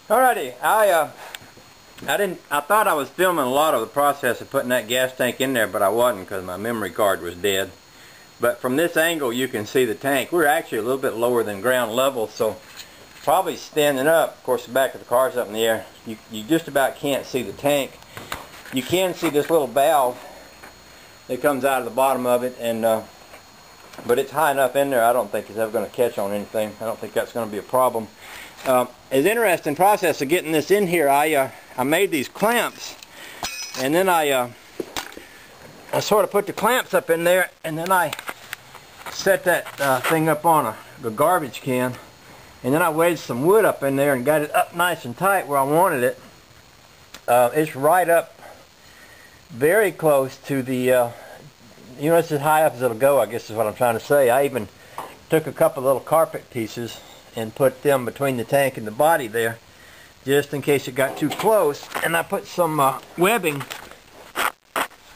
Alrighty, I thought I was filming a lot of the process of putting that gas tank in there, but I wasn't because my memory card was dead. But from this angle you can see the tank. We're actually a little bit lower than ground level, so probably standing up, of course the back of the car's up in the air, you just about can't see the tank. You can see this little valve that comes out of the bottom of it, and but it's high enough in there I don't think it's ever going to catch on anything. I don't think that's going to be a problem. It's interesting process of getting this in here. I made these clamps, and then I sort of put the clamps up in there, and then I set that thing up on the garbage can, and then I wedged some wood up in there and got it up nice and tight where I wanted it. It's right up very close to the you know, it's as high up as it'll go, I guess is what I'm trying to say. I even took a couple little carpet pieces and put them between the tank and the body there, just in case it got too close. And I put some webbing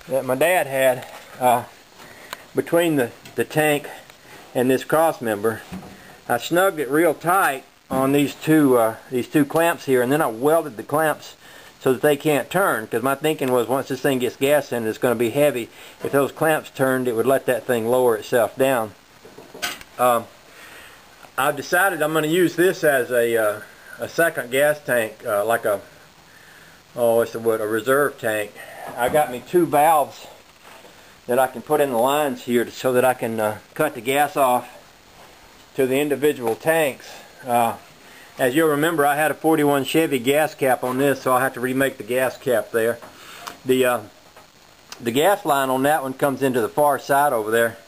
that my dad had between the tank and this cross member. I snugged it real tight on these two clamps here, and then I welded the clamps so that they can't turn, because my thinking was once this thing gets gas in, it's going to be heavy. If those clamps turned, it would let that thing lower itself down. I've decided I'm going to use this as a second gas tank, like a reserve tank. I got me two valves that I can put in the lines here so that I can cut the gas off to the individual tanks. As you'll remember, I had a 41 Chevy gas cap on this, so I'll have to remake the gas cap there. The gas line on that one comes into the far side over there,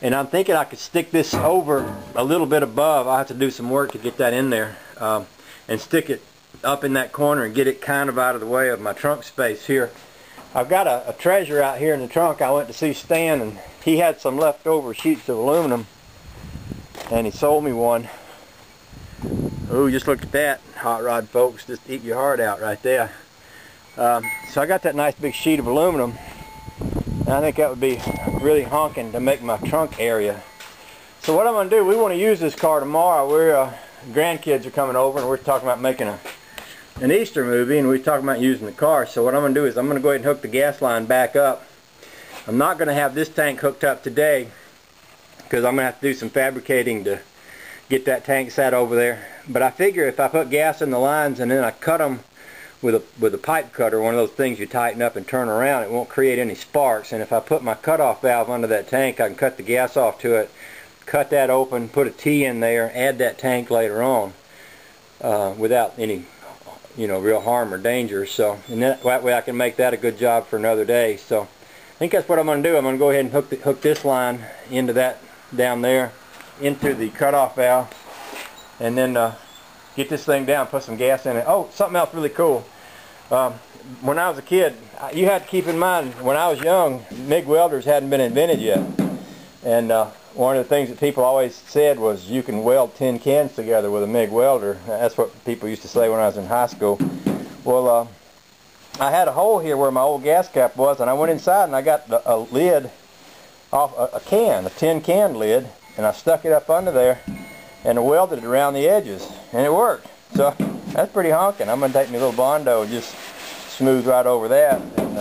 and I'm thinking I could stick this over a little bit above. I'll have to do some work to get that in there, and stick it up in that corner and get it kind of out of the way of my trunk space here. I've got a treasure out here in the trunk. I went to see Stan, and he had some leftover sheets of aluminum, and he sold me one. Oh, just look at that, hot rod folks, just eat your heart out right there. So I got that nice big sheet of aluminum, and I think that would be really honking to make my trunk area. So what I'm going to do, we want to use this car tomorrow. We're grandkids are coming over, and we're talking about making an Easter movie, and we're talking about using the car. So what I'm going to do is I'm going to go ahead and hook the gas line back up. I'm not going to have this tank hooked up today, because I'm going to have to do some fabricating to get that tank sat over there. But I figure if I put gas in the lines and then I cut them with a pipe cutter, one of those things you tighten up and turn around, it won't create any sparks. And if I put my cutoff valve under that tank, I can cut the gas off to it, cut that open, put a T in there, add that tank later on without any, real harm or danger. So, and that way I can make that a good job for another day. So I think that's what I'm going to do. I'm going to go ahead and hook this line into that down there, into the cutoff valve, and then get this thing down, put some gas in it. Oh, something else really cool. When I was a kid, you had to keep in mind, when I was young, MIG welders hadn't been invented yet. And one of the things that people always said was you can weld tin cans together with a MIG welder. That's what people used to say when I was in high school. Well, I had a hole here where my old gas cap was, and I went inside and I got a lid off a tin can lid, and I stuck it up under there and I welded it around the edges, and it worked. So that's pretty honking. I'm going to take my little Bondo and just smooth right over that, and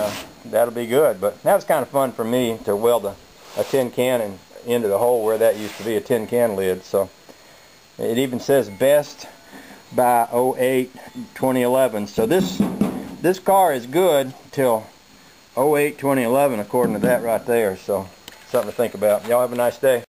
that'll be good. But that was kind of fun for me to weld a tin can and into the hole where that used to be a tin can lid. So it even says best by 08-2011. So this car is good till 08-2011 according to that right there. So something to think about. Y'all have a nice day.